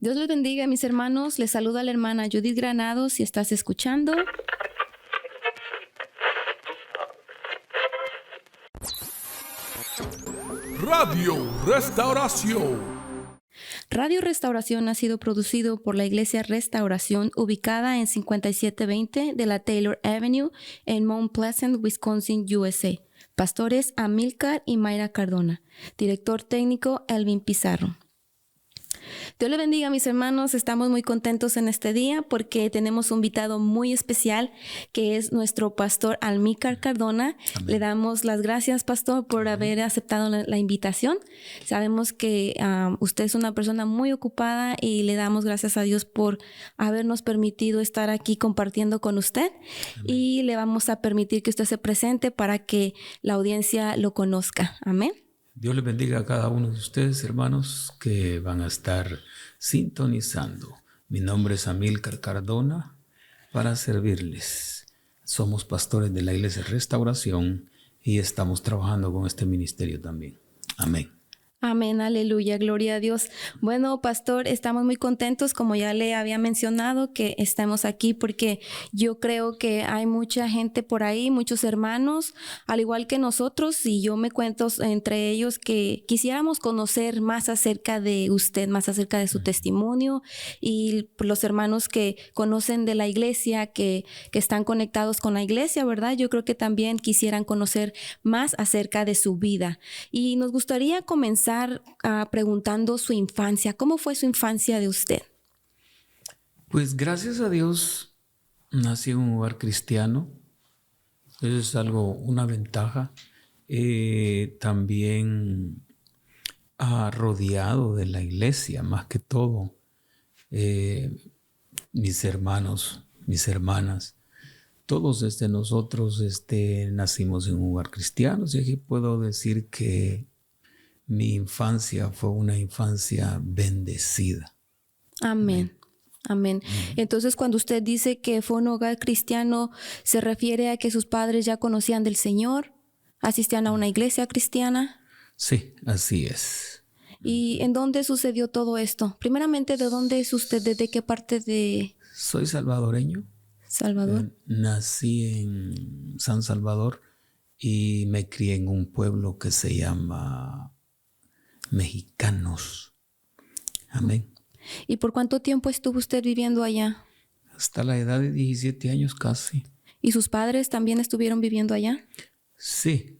Dios les bendiga, mis hermanos. Les saluda la hermana Judith Granados. Si estás escuchando, Radio Restauración. Radio Restauración ha sido producido por la Iglesia Restauración, ubicada en 5720 de la Taylor Avenue en Mount Pleasant, Wisconsin, USA. Pastores Amílcar y Mayra Cardona. Director técnico Elvin Pizarro. Dios le bendiga, mis hermanos. Estamos muy contentos en este día porque tenemos un invitado muy especial que es nuestro pastor Amílcar Cardona. Amén. Le damos las gracias, pastor, por haber aceptado la invitación. Sabemos que usted es una persona muy ocupada y le damos gracias a Dios por habernos permitido estar aquí compartiendo con usted. Amén. Y le vamos a permitir que usted se presente para que la audiencia lo conozca. Amén. Dios les bendiga a cada uno de ustedes, hermanos, que van a estar sintonizando. Mi nombre es Amílcar Cardona para servirles. Somos pastores de la Iglesia Restauración y estamos trabajando con este ministerio también. Amén. Amén, aleluya, gloria a Dios. Bueno, pastor, estamos muy contentos, como ya le había mencionado, que estamos aquí porque yo creo que hay mucha gente por ahí, muchos hermanos, al igual que nosotros, y yo me cuento entre ellos que quisiéramos conocer más acerca de usted, más acerca de su testimonio, y los hermanos que conocen de la iglesia, que están conectados con la iglesia, ¿verdad? Yo creo que también quisieran conocer más acerca de su vida. Y nos gustaría comenzar preguntando su infancia. ¿Cómo fue su infancia de usted? Pues gracias a Dios nací en un hogar cristiano. Eso es una ventaja. También rodeado de la iglesia, más que todo. Mis hermanos, mis hermanas, todos nosotros nacimos en un hogar cristiano. Así que puedo decir que mi infancia fue una infancia bendecida. Amén. Amén. Entonces, cuando usted dice que fue un hogar cristiano, ¿se refiere a que sus padres ya conocían del Señor? ¿Asistían a una iglesia cristiana? Sí, así es. ¿Y en dónde sucedió todo esto? Primeramente, ¿de dónde es usted? ¿Desde qué parte de...? Soy salvadoreño. ¿Salvador? Nací en San Salvador y me crié en un pueblo que se llama Mexicanos. Amén. ¿Y por cuánto tiempo estuvo usted viviendo allá? Hasta la edad de 17 años casi. ¿Y sus padres también estuvieron viviendo allá? Sí.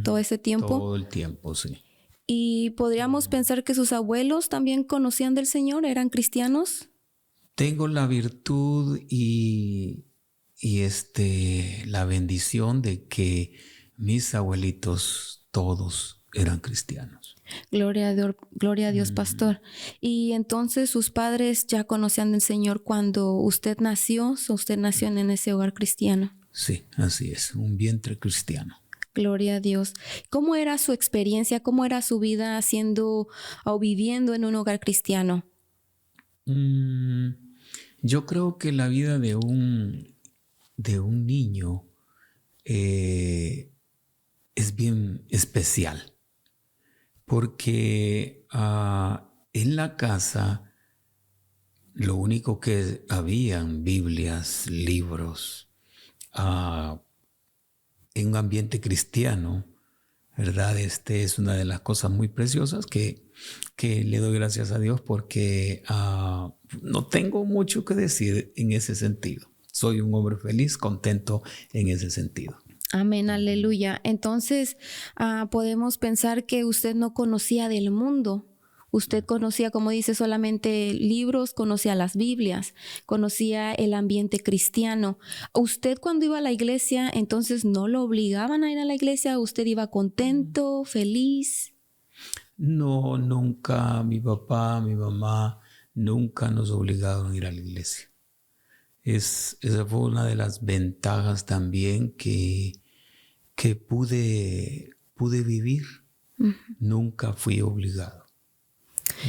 ¿Todo ese tiempo? Todo el tiempo, sí. ¿Y podríamos pensar que sus abuelos también conocían del Señor? ¿Eran cristianos? Tengo la virtud y la bendición de que mis abuelitos todos eran cristianos. Gloria a Dios, pastor. Y entonces sus padres ya conocían del Señor cuando usted nació, usted nació en ese hogar cristiano. Sí, así es, un vientre cristiano. Gloria a Dios. ¿Cómo era su experiencia? ¿Cómo era su vida haciendo o viviendo en un hogar cristiano? Yo creo que la vida de un niño es bien especial. Porque en la casa lo único que habían Biblias, libros, en un ambiente cristiano, ¿verdad? Es una de las cosas muy preciosas que le doy gracias a Dios porque no tengo mucho que decir en ese sentido. Soy un hombre feliz, contento en ese sentido. Amén, aleluya. Entonces, podemos pensar que usted no conocía del mundo. Usted conocía, como dice, solamente libros, conocía las Biblias, conocía el ambiente cristiano. ¿Usted cuando iba a la iglesia, entonces no lo obligaban a ir a la iglesia? ¿Usted iba contento, feliz? No, nunca. Mi papá, mi mamá, nunca nos obligaron a ir a la iglesia. Esa fue una de las ventajas también que pude vivir. Nunca fui obligado.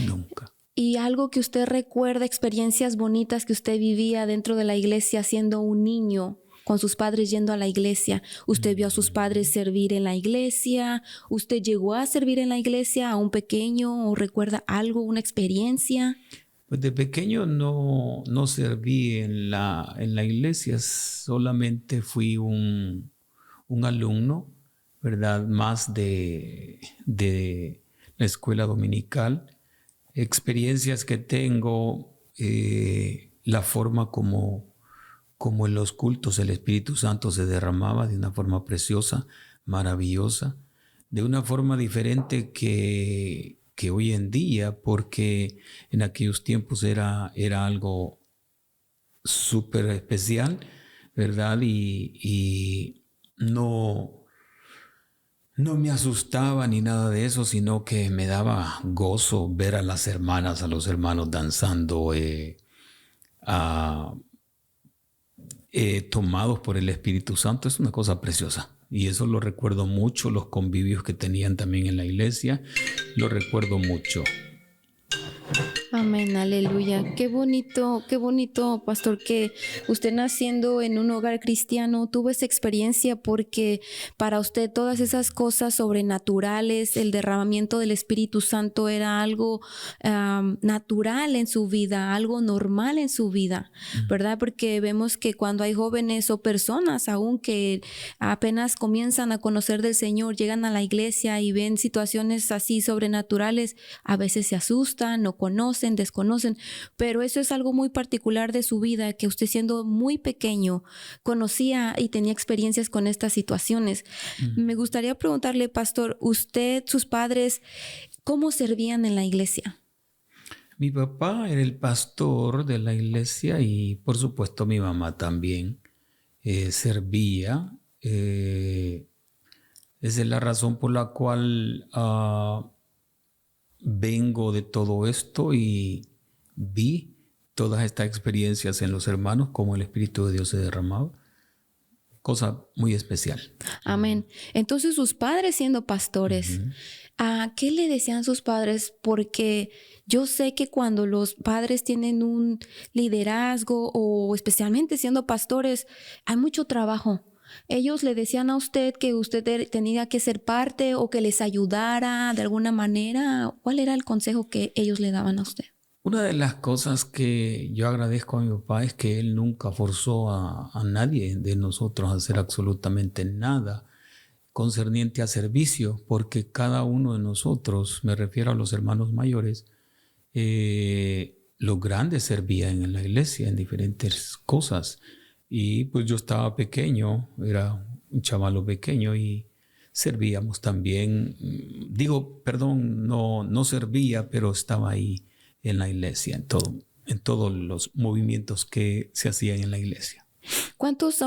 Nunca. ¿Y algo que usted recuerda, experiencias bonitas que usted vivía dentro de la iglesia siendo un niño, con sus padres yendo a la iglesia? ¿Usted vio a sus padres servir en la iglesia? ¿Usted llegó a servir en la iglesia a un pequeño o recuerda algo, una experiencia? Pues de pequeño no serví en la iglesia, solamente fui un alumno, ¿verdad? Más de la escuela dominical. Experiencias que tengo, la forma como en los cultos el Espíritu Santo se derramaba de una forma preciosa, maravillosa, de una forma diferente que hoy en día, porque en aquellos tiempos era algo súper especial, ¿verdad? Y no me asustaba ni nada de eso, sino que me daba gozo ver a las hermanas, a los hermanos danzando, tomados por el Espíritu Santo. Es una cosa preciosa. Y eso lo recuerdo mucho, los convivios que tenían también en la iglesia, lo recuerdo mucho. Amén, aleluya. Qué bonito, pastor, que usted naciendo en un hogar cristiano tuvo esa experiencia, porque para usted todas esas cosas sobrenaturales, el derramamiento del Espíritu Santo era algo natural en su vida, algo normal en su vida, ¿verdad? Porque vemos que cuando hay jóvenes o personas aún que apenas comienzan a conocer del Señor, llegan a la iglesia y ven situaciones así sobrenaturales, a veces se asustan, no conocen, desconocen, pero eso es algo muy particular de su vida, que usted siendo muy pequeño conocía y tenía experiencias con estas situaciones. Me gustaría preguntarle, pastor, usted, sus padres, ¿cómo servían en la iglesia? Mi papá era el pastor de la iglesia y por supuesto mi mamá también servía. Esa es la razón por la cual vengo de todo esto y vi todas estas experiencias en los hermanos, como el Espíritu de Dios se derramaba. Cosa muy especial. Amén. Entonces sus padres siendo pastores, ¿qué le decían sus padres? Porque yo sé que cuando los padres tienen un liderazgo o especialmente siendo pastores, hay mucho trabajo. ¿Ellos le decían a usted que usted tenía que ser parte o que les ayudara de alguna manera? ¿Cuál era el consejo que ellos le daban a usted? Una de las cosas que yo agradezco a mi papá es que él nunca forzó a nadie de nosotros a hacer absolutamente nada concerniente a servicio, porque cada uno de nosotros, me refiero a los hermanos mayores, los grandes servían en la iglesia en diferentes cosas. Y pues yo estaba pequeño, era un chavalo pequeño y servíamos también. No servía, pero estaba ahí en la iglesia, en todos los movimientos que se hacían en la iglesia. ¿Cuántos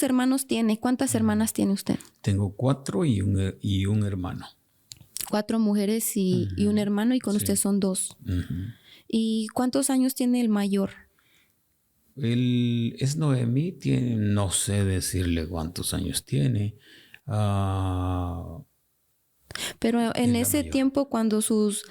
hermanos tiene? ¿Cuántas hermanas tiene usted? Tengo 4 y un hermano. 4 mujeres y un hermano, y con usted son 2. ¿Y cuántos años tiene el mayor? Es Noemí, no sé decirle cuántos años tiene. Pero en ese tiempo, cuando sus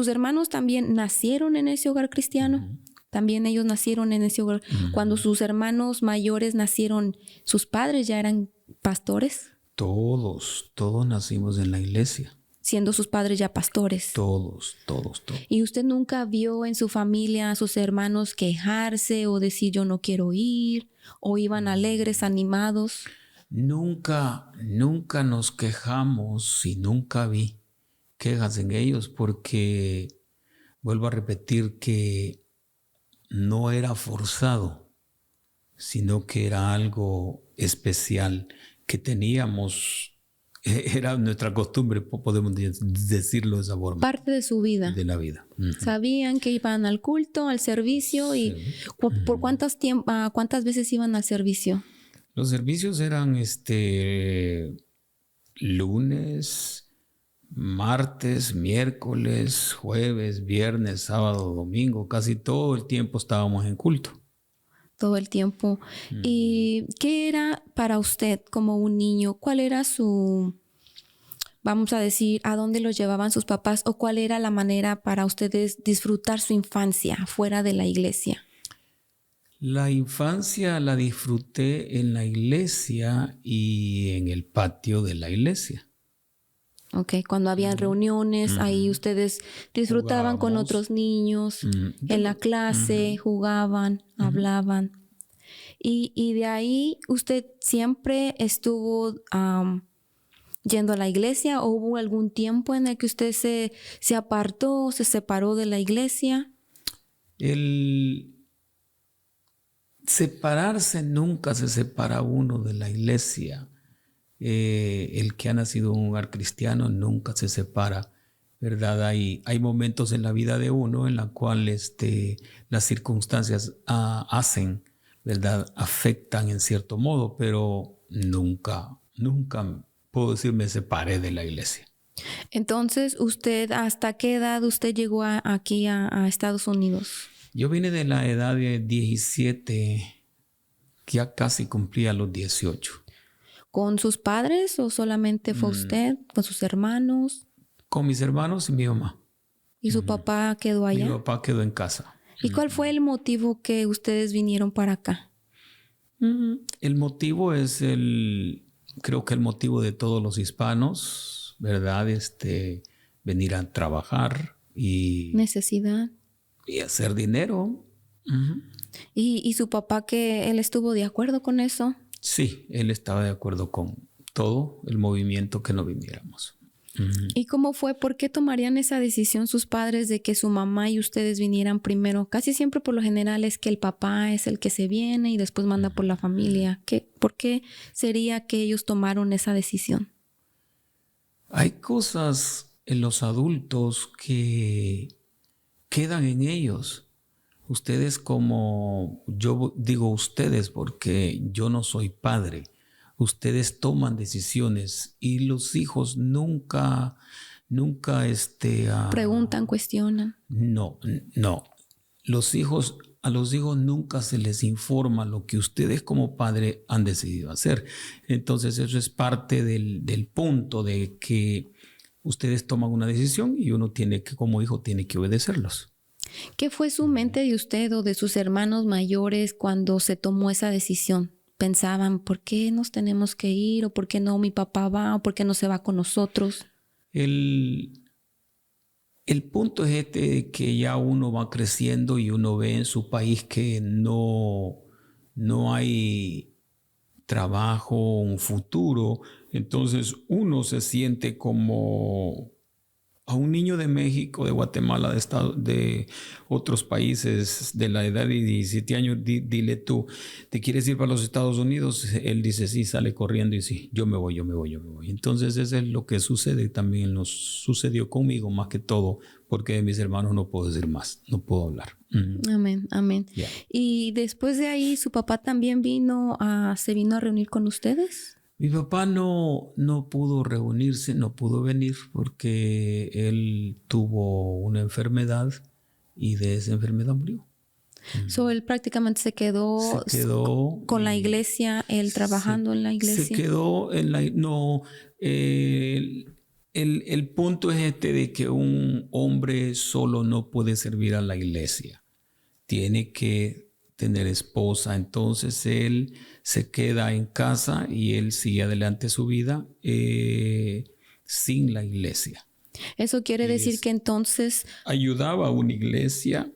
hermanos también nacieron en ese hogar cristiano, también ellos nacieron en ese hogar. Cuando sus hermanos mayores nacieron, ¿sus padres ya eran pastores? Todos nacimos en la iglesia. Siendo sus padres ya pastores. Todos. ¿Y usted nunca vio en su familia a sus hermanos quejarse o decir yo no quiero ir? ¿O iban alegres, animados? Nunca nos quejamos y nunca vi quejas en ellos, porque vuelvo a repetir que no era forzado, sino que era algo especial que teníamos. Era nuestra costumbre, podemos decirlo de esa forma. Parte de su vida. De la vida. Sabían que iban al culto, al servicio, y ¿por cuántas veces iban al servicio? Los servicios eran lunes, martes, miércoles, jueves, viernes, sábado, domingo. Casi todo el tiempo estábamos en culto. Todo el tiempo. ¿Y qué era para usted como un niño? ¿Cuál era vamos a decir, a dónde los llevaban sus papás, o cuál era la manera para ustedes disfrutar su infancia fuera de la iglesia? La infancia la disfruté en la iglesia y en el patio de la iglesia. Ok, cuando habían reuniones, ahí ustedes disfrutaban con Jugábamos. otros niños, en la clase, jugaban, hablaban. Y de ahí usted siempre estuvo yendo a la iglesia, o hubo algún tiempo en el que usted se apartó, se separó de la iglesia. El separarse, nunca se separa uno de la iglesia. El que ha nacido en un hogar cristiano nunca se separa, ¿verdad? Hay momentos en la vida de uno en la cual las circunstancias hacen, ¿verdad? Afectan en cierto modo, pero nunca puedo decir me separé de la iglesia. Entonces, ¿hasta qué edad usted llegó aquí a Estados Unidos? Yo vine de la edad de 17, que ya casi cumplía los 18. ¿Con sus padres o solamente fue usted? ¿Con sus hermanos? Con mis hermanos y mi mamá. ¿Y su papá quedó allá? Mi papá quedó en casa. ¿Y cuál fue el motivo que ustedes vinieron para acá? El motivo es creo que el motivo de todos los hispanos, ¿verdad? Venir a trabajar Necesidad. y hacer dinero. ¿Y su papá, que él estuvo de acuerdo con eso? Sí, él estaba de acuerdo con todo el movimiento que no viniéramos. ¿Y cómo fue? ¿Por qué tomarían esa decisión sus padres de que su mamá y ustedes vinieran primero? Casi siempre por lo general es que el papá es el que se viene y después manda por la familia. ¿Por qué sería que ellos tomaron esa decisión? Hay cosas en los adultos que quedan en ellos. Ustedes, como yo digo ustedes porque yo no soy padre, ustedes toman decisiones y los hijos nunca Preguntan, cuestionan. No. A los hijos nunca se les informa lo que ustedes como padre han decidido hacer. Entonces eso es parte del punto de que ustedes toman una decisión y uno como hijo tiene que obedecerlos. ¿Qué fue su mente de usted o de sus hermanos mayores cuando se tomó esa decisión? ¿Pensaban, por qué nos tenemos que ir? ¿O por qué no mi papá va? ¿O por qué no se va con nosotros? El punto es que ya uno va creciendo y uno ve en su país que no hay trabajo, un futuro. Entonces uno se siente como a un niño de México, de Guatemala, de otros países de la edad de 17 años, dile tú, ¿te quieres ir para los Estados Unidos? Él dice sí, sale corriendo y sí, yo me voy. Entonces eso es lo que sucede, también nos sucedió conmigo más que todo, porque de mis hermanos no puedo decir más, no puedo hablar. Amén. Yeah. Y después de ahí, ¿su papá también se vino a reunir con ustedes? Mi papá no pudo reunirse, no pudo venir porque él tuvo una enfermedad y de esa enfermedad murió. So, él prácticamente se quedó con la iglesia, él trabajando en la iglesia. Se quedó en la... No, el punto es de que un hombre solo no puede servir a la iglesia. Tiene que tener esposa, entonces él se queda en casa y él sigue adelante su vida sin la iglesia. Eso quiere decir que entonces ayudaba a una iglesia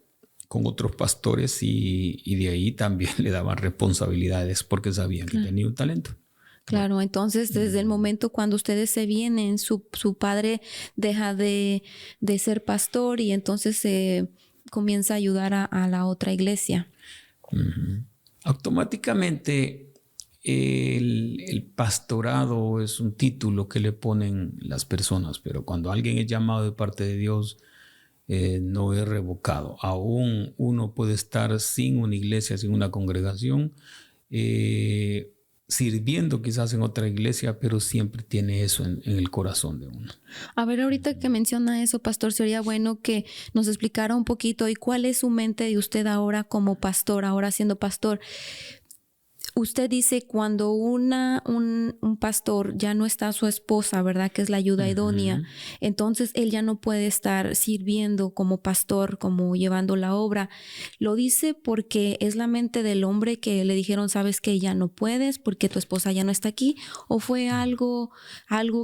con otros pastores y de ahí también le daban responsabilidades porque sabían que tenía un talento. Claro, entonces desde el momento cuando ustedes se vienen, su padre deja de ser pastor y entonces se comienza a ayudar a la otra iglesia. Automáticamente el pastorado es un título que le ponen las personas, pero cuando alguien es llamado de parte de Dios no es revocado. Aún uno puede estar sin una iglesia, sin una congregación, sirviendo quizás en otra iglesia, pero siempre tiene eso en el corazón de uno. A ver, ahorita que menciona eso, pastor, sería bueno que nos explicara un poquito y cuál es su mente de usted ahora como pastor, ahora siendo pastor. Usted dice cuando un pastor ya no está su esposa, ¿verdad? Que es la ayuda idónea. Entonces él ya no puede estar sirviendo como pastor, como llevando la obra. ¿Lo dice porque es la mente del hombre que le dijeron, sabes que ya no puedes porque tu esposa ya no está aquí? ¿O fue algo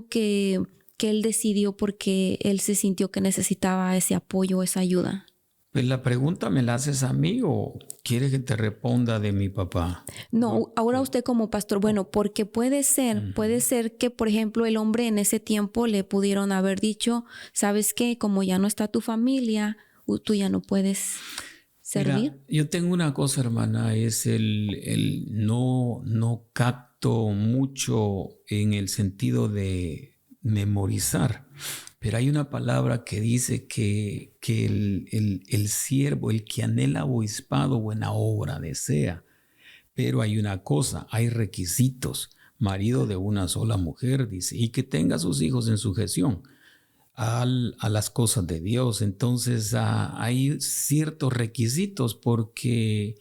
que qué él decidió, porque él se sintió que necesitaba ese apoyo, esa ayuda? Pues la pregunta me la haces a mí o quieres que te responda de mi papá. No, ahora usted como pastor, bueno, porque puede ser que, por ejemplo, el hombre en ese tiempo le pudieron haber dicho, ¿sabes qué? Como ya no está tu familia, tú ya no puedes servir. Mira, yo tengo una cosa, hermana, es el no capto mucho en el sentido de memorizar. Pero hay una palabra que dice que el siervo, el que anhela obispado, buena obra desea. Pero hay una cosa, hay requisitos. Marido de una sola mujer, dice, y que tenga sus hijos en sujeción a las cosas de Dios. Entonces hay ciertos requisitos porque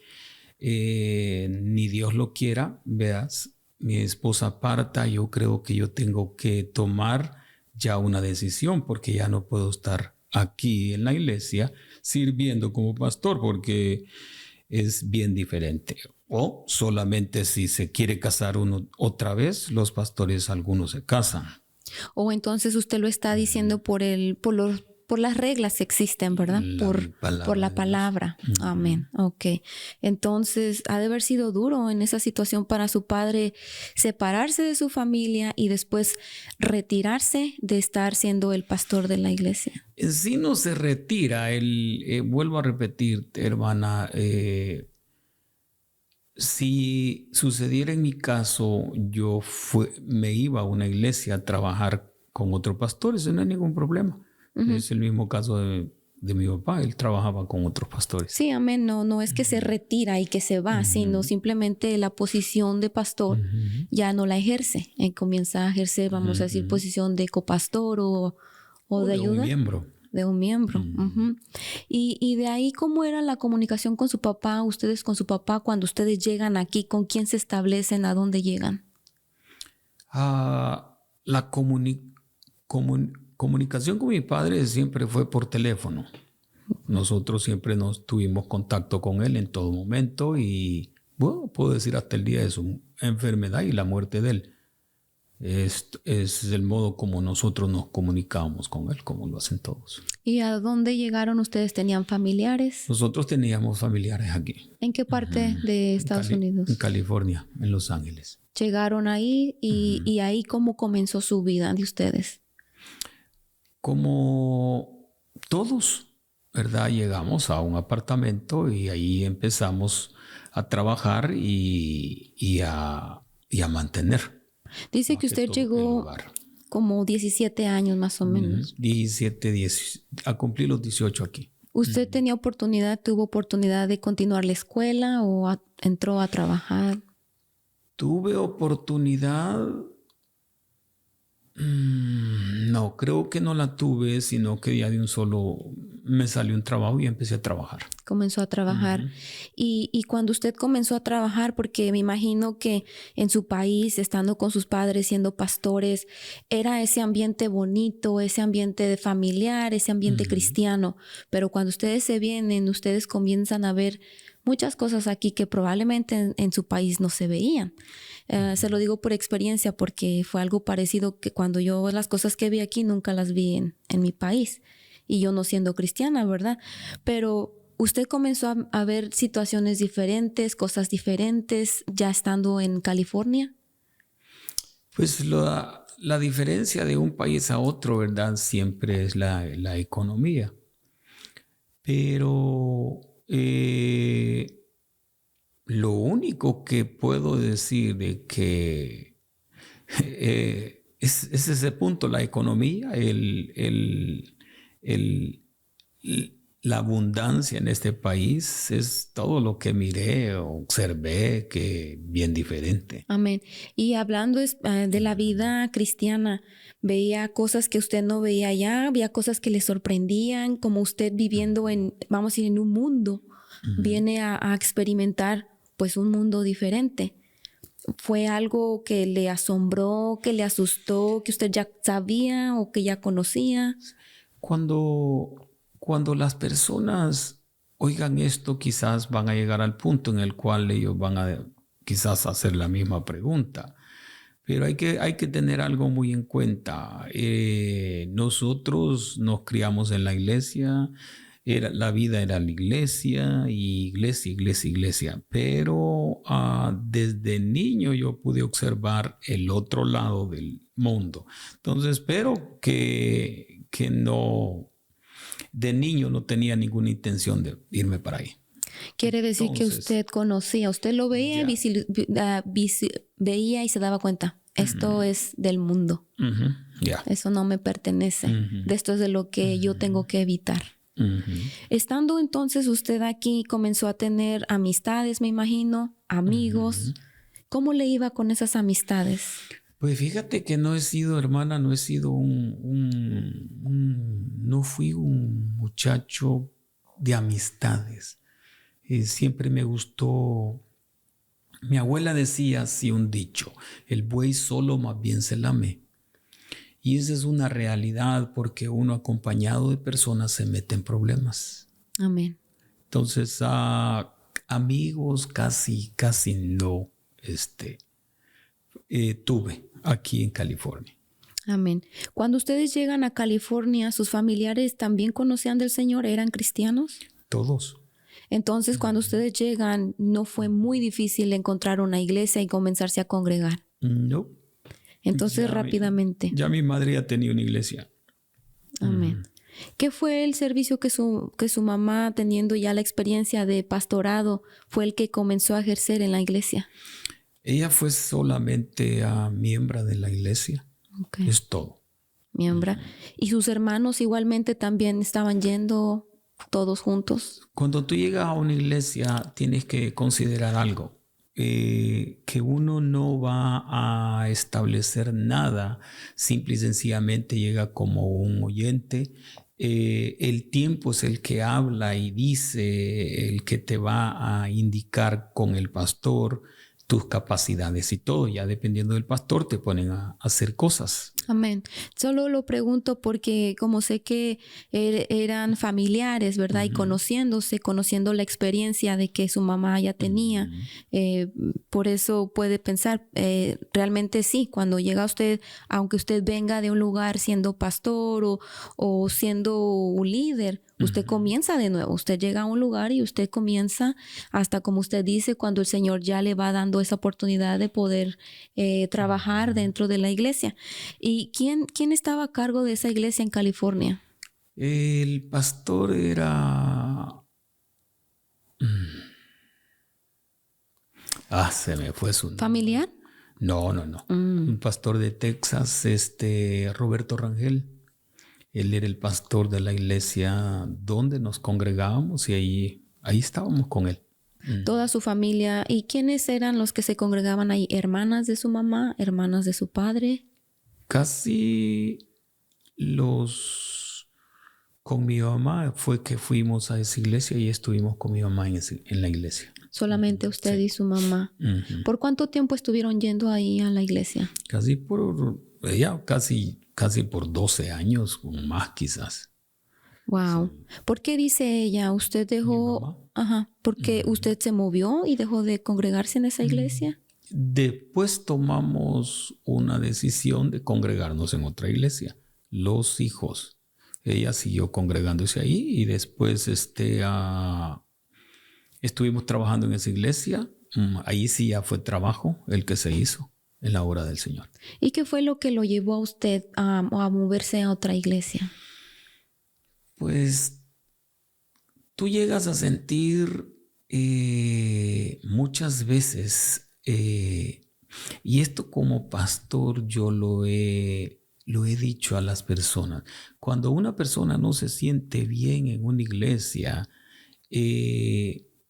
ni Dios lo quiera, veas, mi esposa parta, yo creo que yo tengo que tomar ya una decisión porque ya no puedo estar aquí en la iglesia sirviendo como pastor porque es bien diferente. O solamente si se quiere casar uno otra vez, los pastores algunos se casan. O entonces usted lo está diciendo por las reglas que existen, ¿verdad? Por la palabra. Amén. Ok. Entonces, ha de haber sido duro en esa situación para su padre separarse de su familia y después retirarse de estar siendo el pastor de la iglesia. Si no se retira, vuelvo a repetirte, hermana, si sucediera en mi caso, me iba a una iglesia a trabajar con otro pastor, eso no hay ningún problema. Uh-huh. Es el mismo caso de mi papá, él trabajaba con otros pastores. Sí, amén. No es que se retira y que se va, sino simplemente la posición de pastor ya no la ejerce. Comienza a ejercer, vamos a decir, posición de copastor o de ayuda. De un miembro. Y de ahí, ¿cómo era la comunicación con su papá, ustedes con su papá, cuando ustedes llegan aquí? ¿Con quién se establecen? ¿A dónde llegan? La comunicación con mi padre siempre fue por teléfono. Nosotros siempre nos tuvimos contacto con él en todo momento y, bueno, puedo decir hasta el día de su enfermedad y la muerte de él. Es el modo como nosotros nos comunicábamos con él, como lo hacen todos. ¿Y a dónde llegaron ustedes? ¿Tenían familiares? Nosotros teníamos familiares aquí. ¿En qué parte de Estados Unidos? En California, en Los Ángeles. Llegaron ahí y ahí, ¿cómo comenzó su vida de ustedes? Como todos, ¿verdad? Llegamos a un apartamento y ahí empezamos a trabajar y a mantener. Dice que usted llegó como 17 años más o menos. 17, a cumplir los 18 aquí. ¿Usted tuvo oportunidad de continuar la escuela o entró a trabajar? Tuve oportunidad. No, creo que no la tuve, sino que ya de un solo me salió un trabajo y empecé a trabajar. Comenzó a trabajar. Y cuando usted comenzó a trabajar, porque me imagino que en su país, estando con sus padres, siendo pastores, era ese ambiente bonito, ese ambiente familiar, ese ambiente cristiano. Pero cuando ustedes se vienen, ustedes comienzan a ver muchas cosas aquí que probablemente en su país no se veían. Se lo digo por experiencia porque fue algo parecido que cuando yo las cosas que vi aquí nunca las vi en mi país. Y yo no siendo cristiana, ¿verdad? Pero usted comenzó a ver situaciones diferentes, cosas diferentes, ya estando en California. Pues la diferencia de un país a otro, ¿verdad? Siempre es la economía. Pero lo único que puedo decir de que es ese punto, la economía, la abundancia en este país es todo lo que miré, observé, que bien diferente. Amén. Y hablando de la vida cristiana, ¿veía cosas que usted no veía allá? ¿Había cosas que le sorprendían? Como usted viviendo en un mundo, viene a experimentar pues un mundo diferente. ¿Fue algo que le asombró, que le asustó, que usted ya sabía o que ya conocía? Cuando las personas oigan esto, quizás van a llegar al punto en el cual ellos van a quizás hacer la misma pregunta. Pero hay que tener algo muy en cuenta. Nosotros nos criamos en la iglesia, la vida era la iglesia, y iglesia. Pero desde niño yo pude observar el otro lado del mundo. Entonces, espero que no, de niño no tenía ninguna intención de irme para ahí. Quiere decir que usted conocía, usted lo veía, veía y se daba cuenta. Esto es del mundo. Eso no me pertenece. De esto es de lo que yo tengo que evitar. Estando entonces usted aquí, comenzó a tener amistades, me imagino, amigos. ¿Cómo le iba con esas amistades? Pues fíjate que no he sido, hermana, no fui un muchacho de amistades. Siempre me gustó. Mi abuela decía así un dicho: el buey solo más bien se lame. Y esa es una realidad, porque uno acompañado de personas se mete en problemas. Amén. Entonces, amigos casi no tuve aquí en California. Amén. Cuando ustedes llegan a California, ¿sus familiares también conocían del Señor? ¿Eran cristianos? Todos. Entonces, cuando ustedes llegan, ¿no fue muy difícil encontrar una iglesia y comenzarse a congregar? No. Entonces, rápidamente. Ya mi madre ya tenía una iglesia. Amén. ¿Qué fue el servicio que su mamá, teniendo ya la experiencia de pastorado, fue el que comenzó a ejercer en la iglesia? Ella fue solamente miembro de la iglesia. Okay. Es todo. Miembro. ¿Y sus hermanos igualmente también estaban yendo todos juntos? Cuando tú llegas a una iglesia, tienes que considerar algo. Que uno no va a establecer nada, simple y sencillamente llega como un oyente. El tiempo es el que habla y dice, el que te va a indicar con el pastor tus capacidades y todo. Ya dependiendo del pastor te ponen a hacer cosas. Amén. Solo lo pregunto porque como sé que eran familiares, ¿verdad? Y conociendo la experiencia de que su mamá ya tenía, por eso puede pensar, realmente sí, cuando llega usted, aunque usted venga de un lugar siendo pastor o siendo un líder, usted comienza de nuevo. Usted llega a un lugar y usted comienza hasta, como usted dice, cuando el Señor ya le va dando esa oportunidad de poder trabajar dentro de la iglesia. ¿Y quién estaba a cargo de esa iglesia en California? El pastor era... se me fue su nombre. ¿Familiar? No. Un pastor de Texas, Roberto Rangel. Él era el pastor de la iglesia donde nos congregábamos y ahí estábamos con él. Toda su familia. ¿Y quiénes eran los que se congregaban ahí? ¿Hermanas de su mamá? ¿Hermanas de su padre? Casi con mi mamá fue que fuimos a esa iglesia y estuvimos con mi mamá en la iglesia. Solamente usted y su mamá. ¿Por cuánto tiempo estuvieron yendo ahí a la iglesia? Casi por 12 años o más quizás. Wow. Sí. ¿Por qué dice ella? ¿Usted dejó? ¿Porque usted se movió y dejó de congregarse en esa iglesia? Después tomamos una decisión de congregarnos en otra iglesia. Los hijos. Ella siguió congregándose ahí y después estuvimos trabajando en esa iglesia. Ahí sí ya fue trabajo el que se hizo en la obra del Señor. ¿Y qué fue lo que lo llevó a usted a moverse a otra iglesia? Pues tú llegas a sentir muchas veces, y esto como pastor yo lo he dicho a las personas, cuando una persona no se siente bien en una iglesia,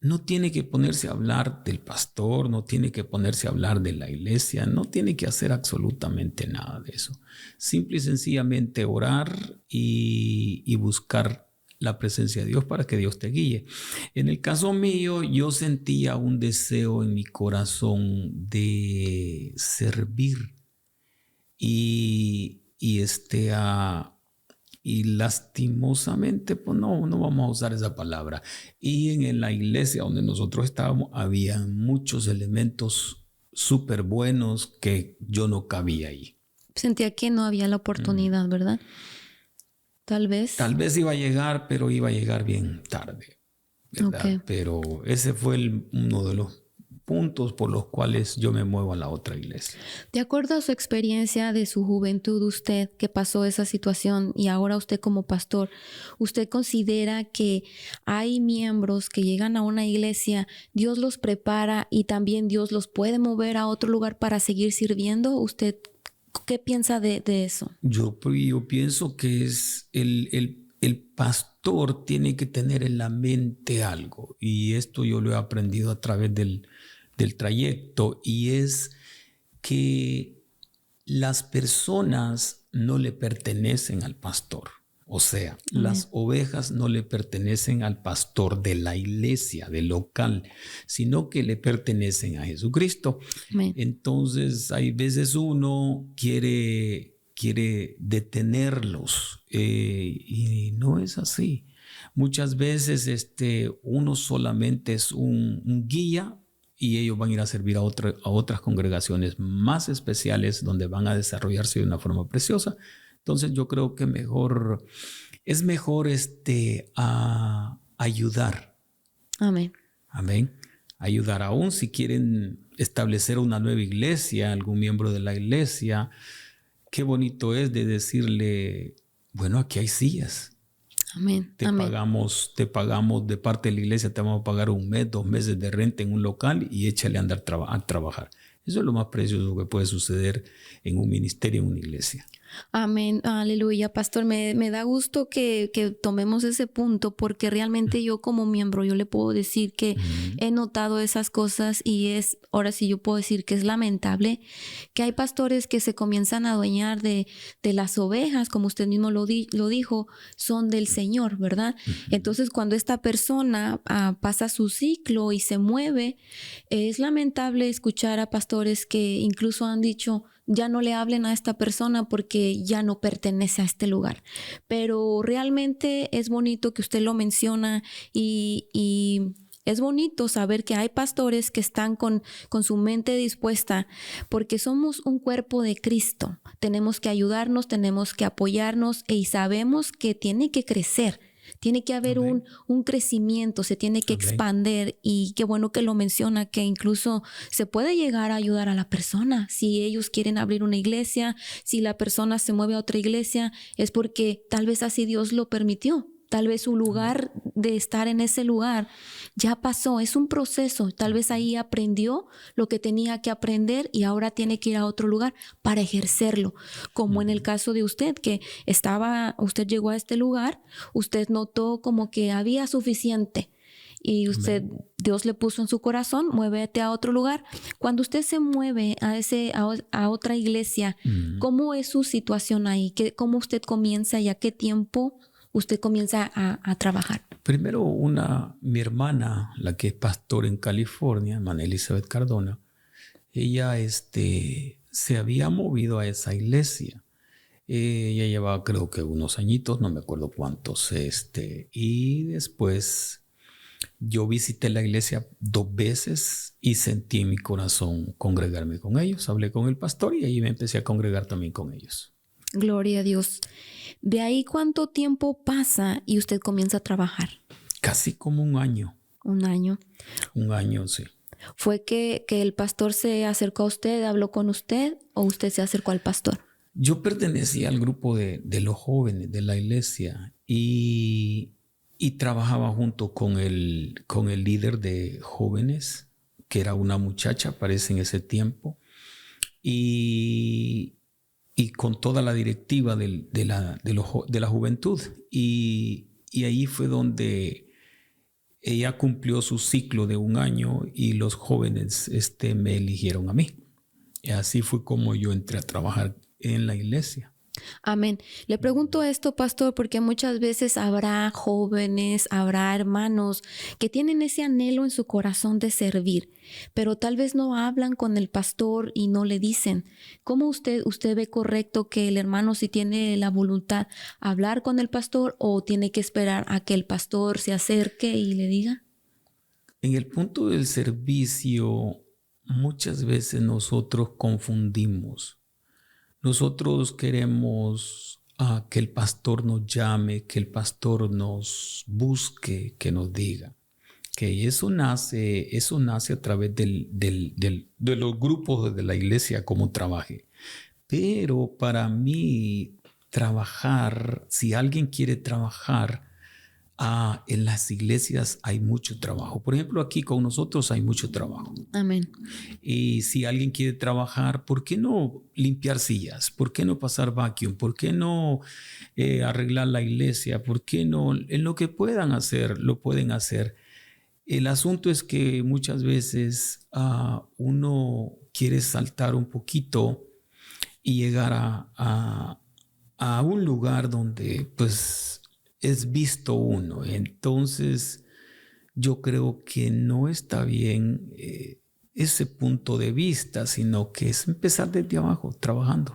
no tiene que ponerse a hablar del pastor, no tiene que ponerse a hablar de la iglesia, no tiene que hacer absolutamente nada de eso. Simple y sencillamente orar y buscar la presencia de Dios para que Dios te guíe. En el caso mío, yo sentía un deseo en mi corazón de servir y lastimosamente, pues no vamos a usar esa palabra. Y en la iglesia donde nosotros estábamos, había muchos elementos súper buenos que yo no cabía ahí. Sentía que no había la oportunidad, ¿verdad? Tal vez. Tal vez iba a llegar, pero iba a llegar bien tarde, ¿verdad? Okay. Pero ese fue uno de los puntos por los cuales yo me muevo a la otra iglesia. De acuerdo a su experiencia de su juventud, usted que pasó esa situación y ahora usted como pastor, ¿usted considera que hay miembros que llegan a una iglesia, Dios los prepara y también Dios los puede mover a otro lugar para seguir sirviendo? ¿Usted qué piensa de eso? Yo pienso que es el pastor tiene que tener en la mente algo, y esto yo lo he aprendido a través del trayecto, y es que las personas no le pertenecen al pastor. O sea, las ovejas no le pertenecen al pastor de la iglesia, del local, sino que le pertenecen a Jesucristo. Amén. Entonces, hay veces uno quiere detenerlos y no es así. Muchas veces uno solamente es un guía, y ellos van a ir a servir a otras congregaciones más especiales donde van a desarrollarse de una forma preciosa. Entonces yo creo que es mejor a ayudar. Amén. Amén. Ayudar, aún si quieren establecer una nueva iglesia, algún miembro de la iglesia. Qué bonito es de decirle, bueno, aquí hay sillas. Amén. Te pagamos de parte de la iglesia, te vamos a pagar 1 mes, 2 meses de renta en un local y échale a andar a trabajar. Eso es lo más precioso que puede suceder en un ministerio, en una iglesia. Amén, aleluya, pastor, me da gusto que tomemos ese punto, porque realmente yo como miembro, yo le puedo decir que he notado esas cosas, y ahora sí yo puedo decir que es lamentable que hay pastores que se comienzan a adueñar de las ovejas, como usted mismo lo dijo, son del Señor, ¿verdad? Entonces cuando esta persona pasa su ciclo y se mueve, es lamentable escuchar a pastores que incluso han dicho, ya no le hablen a esta persona porque ya no pertenece a este lugar. Pero realmente es bonito que usted lo menciona, y es bonito saber que hay pastores que están con su mente dispuesta, porque somos un cuerpo de Cristo. Tenemos que ayudarnos, tenemos que apoyarnos, y sabemos que tiene que crecer. Tiene que haber un crecimiento, se tiene que expandir, y qué bueno que lo menciona, que incluso se puede llegar a ayudar a la persona. Si ellos quieren abrir una iglesia, si la persona se mueve a otra iglesia, es porque tal vez así Dios lo permitió. Tal vez su lugar de estar en ese lugar ya pasó, es un proceso. Tal vez ahí aprendió lo que tenía que aprender y ahora tiene que ir a otro lugar para ejercerlo. Como en el caso de usted, que usted llegó a este lugar, usted notó como que había suficiente y Dios le puso en su corazón, muévete a otro lugar. Cuando usted se mueve a otra iglesia, ¿cómo es su situación ahí? ¿Cómo usted comienza y a qué tiempo usted comienza a trabajar? Primero, mi hermana, la que es pastor en California, María Elizabeth Cardona, ella se había movido a esa iglesia. Ella llevaba, creo que unos añitos, no me acuerdo cuántos, y después yo visité la iglesia 2 veces y sentí en mi corazón congregarme con ellos. Hablé con el pastor y ahí me empecé a congregar también con ellos. Gloria a Dios. ¿De ahí cuánto tiempo pasa y usted comienza a trabajar? Casi como 1 año. 1 año. 1 año, sí. ¿Fue que el pastor se acercó a usted, habló con usted, o usted se acercó al pastor? Yo pertenecía al grupo de los jóvenes de la iglesia y trabajaba junto con el líder de jóvenes, que era una muchacha, parece, en ese tiempo, y con toda la directiva de la juventud. Y ahí fue donde ella cumplió su ciclo de 1 año y los jóvenes me eligieron a mí. Y así fue como yo entré a trabajar en la iglesia. Amén. Le pregunto esto, pastor, porque muchas veces habrá jóvenes, habrá hermanos que tienen ese anhelo en su corazón de servir, pero tal vez no hablan con el pastor y no le dicen. ¿Cómo usted ve correcto que el hermano, si tiene la voluntad, hablar con el pastor, o tiene que esperar a que el pastor se acerque y le diga? En el punto del servicio, muchas veces nosotros confundimos. Nosotros queremos que el pastor nos llame, que el pastor nos busque, que nos diga. Que eso nace a través de los grupos de la iglesia, como trabaje. Pero para mí, trabajar, si alguien quiere trabajar, en las iglesias hay mucho trabajo. Por ejemplo, aquí con nosotros hay mucho trabajo. Amén. Y si alguien quiere trabajar, ¿por qué no limpiar sillas? ¿Por qué no pasar vacuum? ¿Por qué no arreglar la iglesia? ¿Por qué no? En lo que puedan hacer, lo pueden hacer. El asunto es que muchas veces uno quiere saltar un poquito y llegar a un lugar donde pues es visto uno. Entonces yo creo que no está bien ese punto de vista, sino que es empezar desde abajo, trabajando.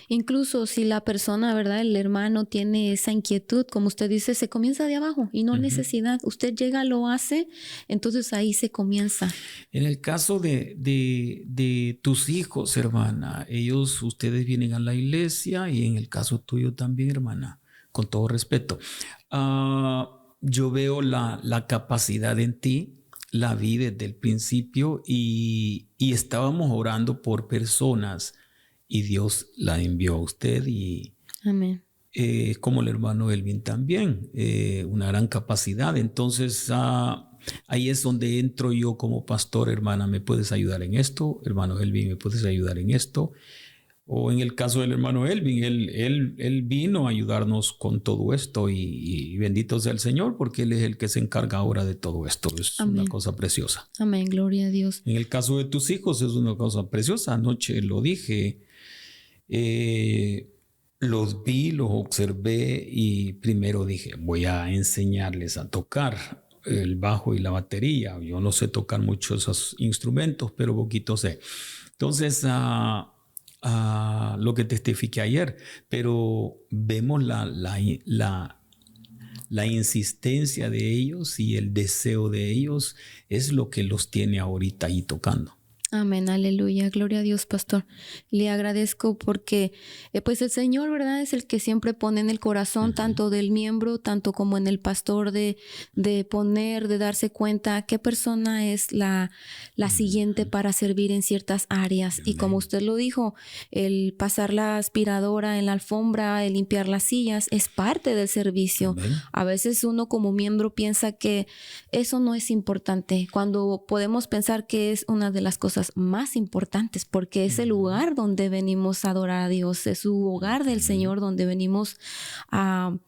Incluso si la persona, ¿verdad? El hermano tiene esa inquietud, como usted dice, se comienza de abajo y no hay necesidad. Usted llega, lo hace, entonces ahí se comienza. En el caso de tus hijos, hermana, ustedes vienen a la iglesia, y en el caso tuyo también, hermana, con todo respeto. Yo veo la capacidad en ti, la vi desde el principio, y estábamos orando por personas y Dios la envió a usted, y Amén. Como el hermano Elvin también, una gran capacidad. Entonces ahí es donde entro yo como pastor. Hermana, ¿me puedes ayudar en esto? Hermano Elvin, ¿me puedes ayudar en esto? O en el caso del hermano Elvin, él vino a ayudarnos con todo esto, y bendito sea el Señor, porque Él es el que se encarga ahora de todo esto. Es Amén. una cosa preciosa. Amén, gloria a Dios. En el caso de tus hijos es una cosa preciosa. Anoche lo dije, los vi, los observé, y primero dije, voy a enseñarles a tocar el bajo y la batería. Yo no sé tocar mucho esos instrumentos, pero poquito sé. Entonces, lo que testifiqué ayer, pero vemos la insistencia de ellos, y el deseo de ellos es lo que los tiene ahorita ahí tocando. Amén, aleluya, gloria a Dios, pastor. Le agradezco porque pues el Señor, ¿verdad? Es el que siempre pone en el corazón, tanto del miembro, tanto como en el pastor, de poner, de darse cuenta qué persona es la siguiente para servir en ciertas áreas. Y como usted lo dijo, el pasar la aspiradora en la alfombra, el limpiar las sillas, es parte del servicio. Amén. A veces uno como miembro piensa que eso no es importante, cuando podemos pensar que es una de las cosas más importantes, porque es el lugar donde venimos a adorar a Dios, es su hogar del Señor donde venimos a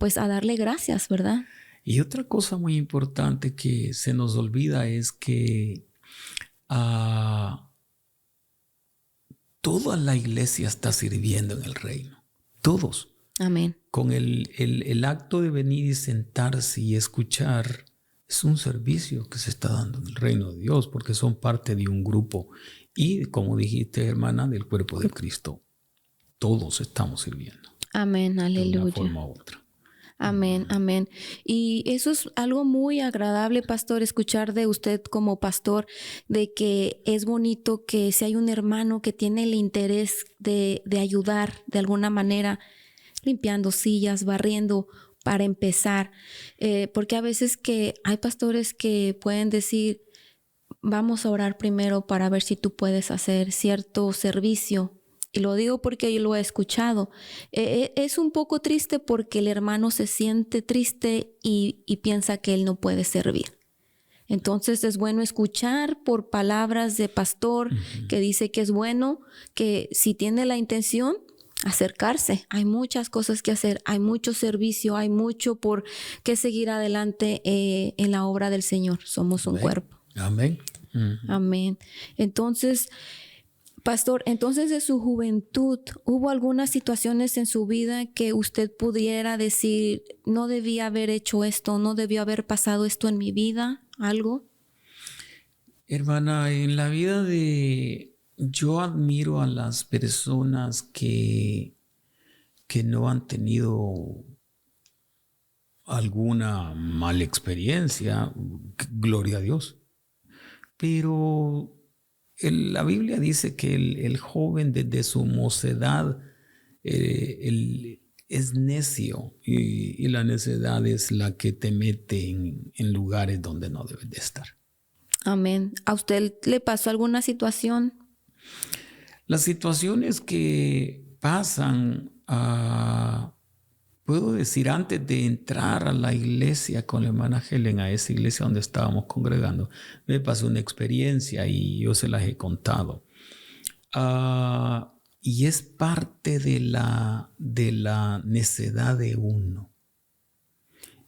darle gracias, ¿verdad? Y otra cosa muy importante que se nos olvida es que toda la iglesia está sirviendo en el reino. Todos. Amén. Con el acto de venir y sentarse y escuchar, es un servicio que se está dando en el reino de Dios, porque son parte de un grupo. Y como dijiste, hermana, del cuerpo de Cristo. Todos estamos sirviendo. Amén, aleluya. De una forma u otra. Amén, amén. Y eso es algo muy agradable, pastor, escuchar de usted como pastor, de que es bonito que si hay un hermano que tiene el interés de ayudar de alguna manera, limpiando sillas, barriendo, para empezar, porque a veces que hay pastores que pueden decir, vamos a orar primero para ver si tú puedes hacer cierto servicio. Y lo digo porque yo lo he escuchado. Es un poco triste porque el hermano se siente triste y piensa que él no puede servir. Entonces es bueno escuchar por palabras de pastor que dice que es bueno, que si tiene la intención, acercarse. Hay muchas cosas que hacer, hay mucho servicio, hay mucho por qué seguir adelante en la obra del Señor. Somos un cuerpo. Amén. Amén. Entonces, pastor, entonces de su juventud, ¿hubo algunas situaciones en su vida que usted pudiera decir, no debía haber hecho esto, no debió haber pasado esto en mi vida? ¿Algo? Hermana, en la vida yo admiro a las personas que no han tenido alguna mala experiencia, gloria a Dios. Pero La Biblia dice que el joven desde su mocedad es necio y la necedad es la que te mete en lugares donde no debes de estar. Amén. ¿A usted le pasó alguna situación? Las situaciones que pasan, puedo decir, antes de entrar a la iglesia con la hermana Helen, a esa iglesia donde estábamos congregando, me pasó una experiencia y yo se las he contado. Y es parte de la necedad de uno.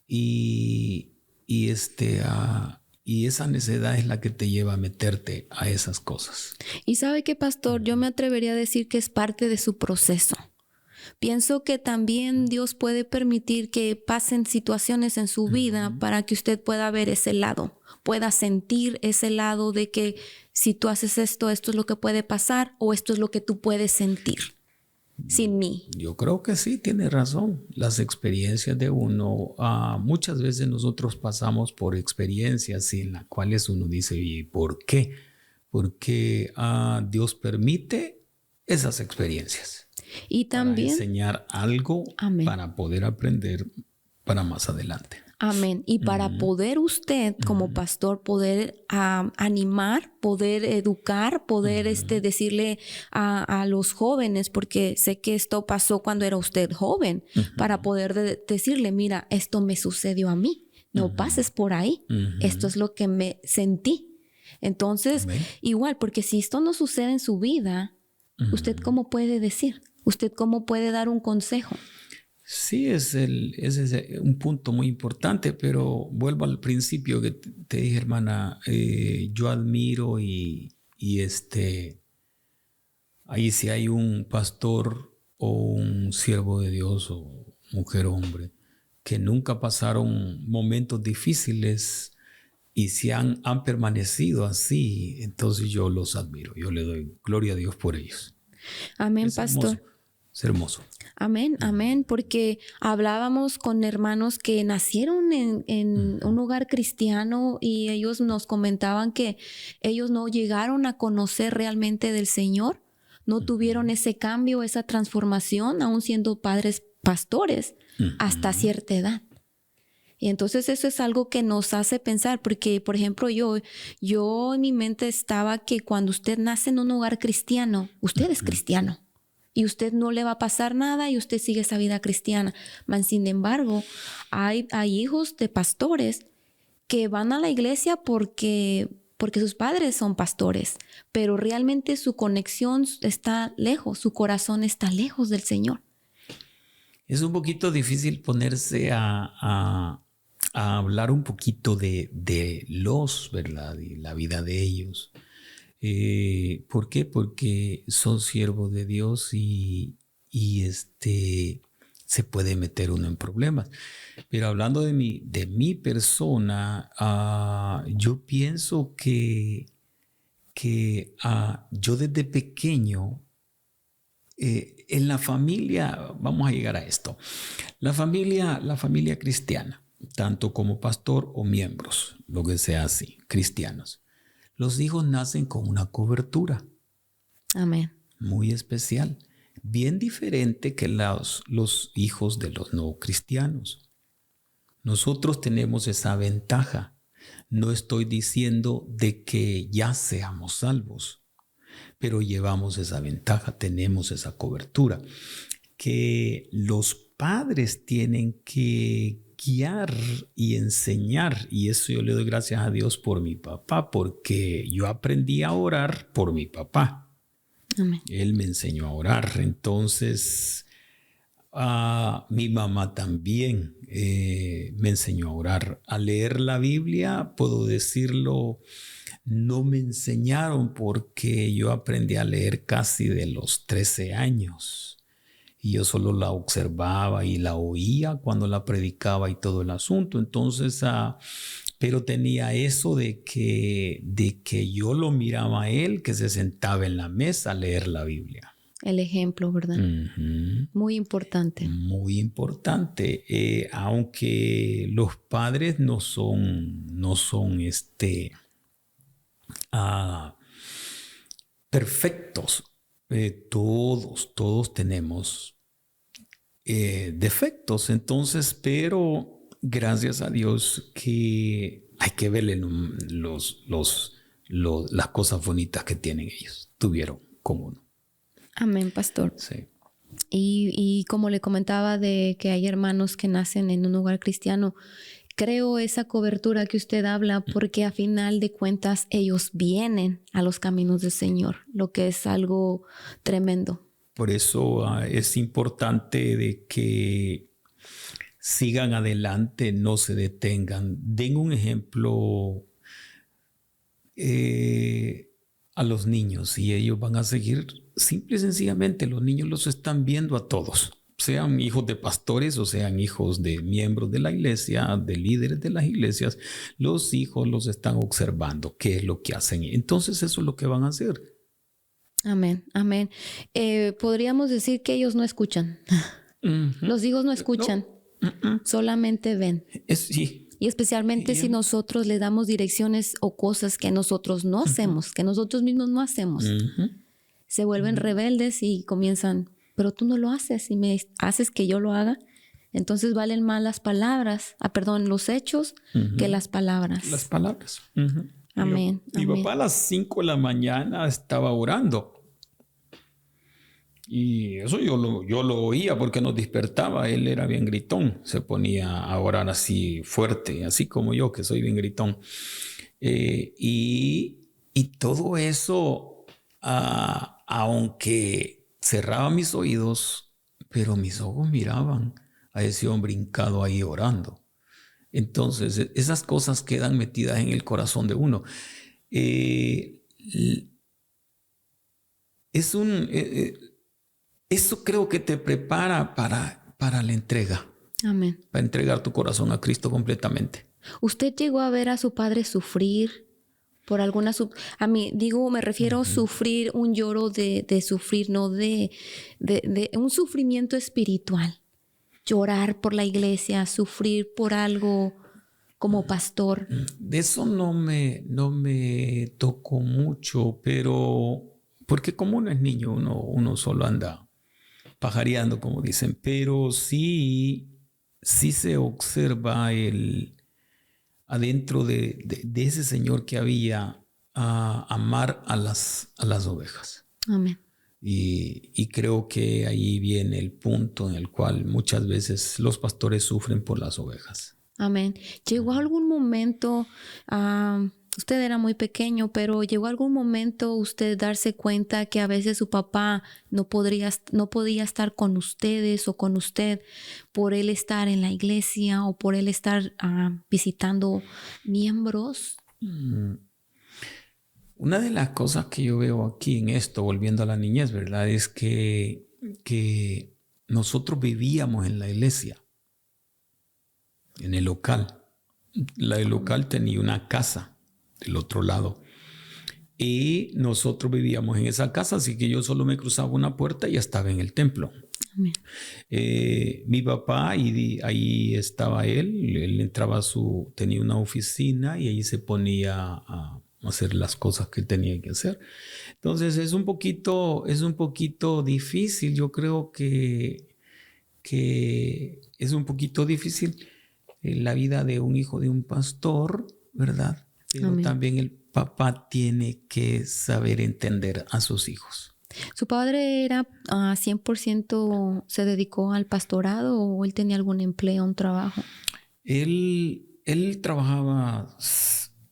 Y esa necedad es la que te lleva a meterte a esas cosas. Y sabe qué, pastor, yo me atrevería a decir que es parte de su proceso. Pienso que también Dios puede permitir que pasen situaciones en su vida para que usted pueda ver ese lado, pueda sentir ese lado de que si tú haces esto, esto es lo que puede pasar o esto es lo que tú puedes sentir sin mí. Yo creo que sí, tiene razón. Las experiencias de uno, muchas veces nosotros pasamos por experiencias en las cuales uno dice, ¿y por qué? Porque Dios permite esas experiencias. Y también para enseñar algo. Amén. Para poder aprender para más adelante. Amén. Y para poder usted como pastor poder animar, poder educar, poder decirle a los jóvenes, porque sé que esto pasó cuando era usted joven, para poder decirle, mira, esto me sucedió a mí, no pases por ahí, esto es lo que me sentí. Entonces, Amén. Igual, porque si esto no sucede en su vida, ¿usted cómo puede decir? ¿Usted cómo puede dar un consejo? Sí, ese es un punto muy importante, pero vuelvo al principio que te dije, hermana, yo admiro y ahí si hay un pastor o un siervo de Dios o mujer o hombre que nunca pasaron momentos difíciles y si han permanecido así, entonces yo los admiro, yo le doy gloria a Dios por ellos. Amén, pastor. Es hermoso. Amén, amén, porque hablábamos con hermanos que nacieron en un hogar cristiano y ellos nos comentaban que ellos no llegaron a conocer realmente del Señor, no tuvieron ese cambio, esa transformación, aún siendo padres pastores, hasta cierta edad. Y entonces eso es algo que nos hace pensar, porque, por ejemplo, yo en mi mente estaba que cuando usted nace en un hogar cristiano, usted es cristiano. Y usted no le va a pasar nada y usted sigue esa vida cristiana. Sin embargo, hay hijos de pastores que van a la iglesia porque sus padres son pastores, pero realmente su conexión está lejos, su corazón está lejos del Señor. Es un poquito difícil ponerse a hablar un poquito de los, ¿verdad? Y la vida de ellos. ¿Por qué? Porque son siervos de Dios y se puede meter uno en problemas. Pero hablando de mi persona, yo pienso que yo desde pequeño, en la familia, vamos a llegar a esto, la familia cristiana, tanto como pastor o miembros, lo que sea así, cristianos. Los hijos nacen con una cobertura. Amén. Muy especial. Bien diferente que los hijos de los no cristianos. Nosotros tenemos esa ventaja. No estoy diciendo de que ya seamos salvos, pero llevamos esa ventaja, tenemos esa cobertura. Que los padres tienen que guiar y enseñar, y eso yo le doy gracias a Dios por mi papá, porque yo aprendí a orar por mi papá. Amén. Él me enseñó a orar. Entonces mi mamá también me enseñó a orar. A leer la Biblia, puedo decirlo, no me enseñaron porque yo aprendí a leer casi de los 13 años. Y yo solo la observaba y la oía cuando la predicaba y todo el asunto. Entonces, pero tenía eso de que yo lo miraba a él, que se sentaba en la mesa a leer la Biblia. El ejemplo, ¿verdad? Muy importante. Muy importante. Aunque los padres no son perfectos. Todos tenemos defectos. Entonces, pero gracias a Dios que hay que verle las cosas bonitas que tuvieron con uno. Amén, pastor. Sí. Y como le comentaba de que hay hermanos que nacen en un hogar cristiano, creo esa cobertura que usted habla porque a final de cuentas ellos vienen a los caminos del Señor, lo que es algo tremendo. Por eso es importante de que sigan adelante, no se detengan. Den un ejemplo a los niños y ellos van a seguir. Simple y sencillamente, los niños los están viendo a todos, sean hijos de pastores o sean hijos de miembros de la iglesia, de líderes de las iglesias. Los hijos los están observando, qué es lo que hacen. Entonces eso es lo que van a hacer. Amén, amén. Podríamos decir que ellos no escuchan. Los hijos no escuchan, solamente ven. Sí. Y especialmente si nosotros le damos direcciones o cosas que nosotros no hacemos, que nosotros mismos no hacemos. Se vuelven rebeldes y comienzan, pero tú no lo haces y me haces que yo lo haga. Entonces valen más las palabras, los hechos que las palabras. Las palabras. Amén. Mi papá a las 5 de la mañana estaba orando. Y eso yo lo oía porque nos despertaba. Él era bien gritón. Se ponía a orar así fuerte, así como yo, que soy bien gritón. Y todo eso, aunque cerraba mis oídos, pero mis ojos miraban a ese hombre hincado ahí orando. Entonces, esas cosas quedan metidas en el corazón de uno. Eso creo que te prepara para la entrega. Amén. Para entregar tu corazón a Cristo completamente. ¿Usted llegó a ver a su padre sufrir por alguna... me refiero a sufrir un lloro de sufrir, no de un sufrimiento espiritual? Llorar por la iglesia, sufrir por algo como pastor. De eso no me tocó mucho, pero porque como uno es niño, uno solo anda pajareando, como dicen, pero sí se observa adentro de ese Señor que había a amar a las ovejas. Amén. Y creo que ahí viene el punto en el cual muchas veces los pastores sufren por las ovejas. Amén. ¿Llegó algún momento, usted era muy pequeño, pero llegó algún momento usted darse cuenta que a veces su papá no podía estar con ustedes o con usted por él estar en la iglesia o por él estar visitando miembros? Una de las cosas que yo veo aquí en esto, volviendo a la niñez, ¿verdad? Es que nosotros vivíamos en la iglesia, en el local. El local tenía una casa del otro lado y nosotros vivíamos en esa casa, así que yo solo me cruzaba una puerta y ya estaba en el templo. Amén. Mi papá, y ahí estaba él entraba tenía una oficina y ahí se ponía a hacer las cosas que tenía que hacer. Entonces es un poquito difícil. Yo creo que es un poquito difícil la vida de un hijo de un pastor, ¿verdad? Pero Amén. También el papá tiene que saber entender a sus hijos. ¿Su padre era 100% se dedicó al pastorado o él tenía algún empleo, un trabajo? Él trabajaba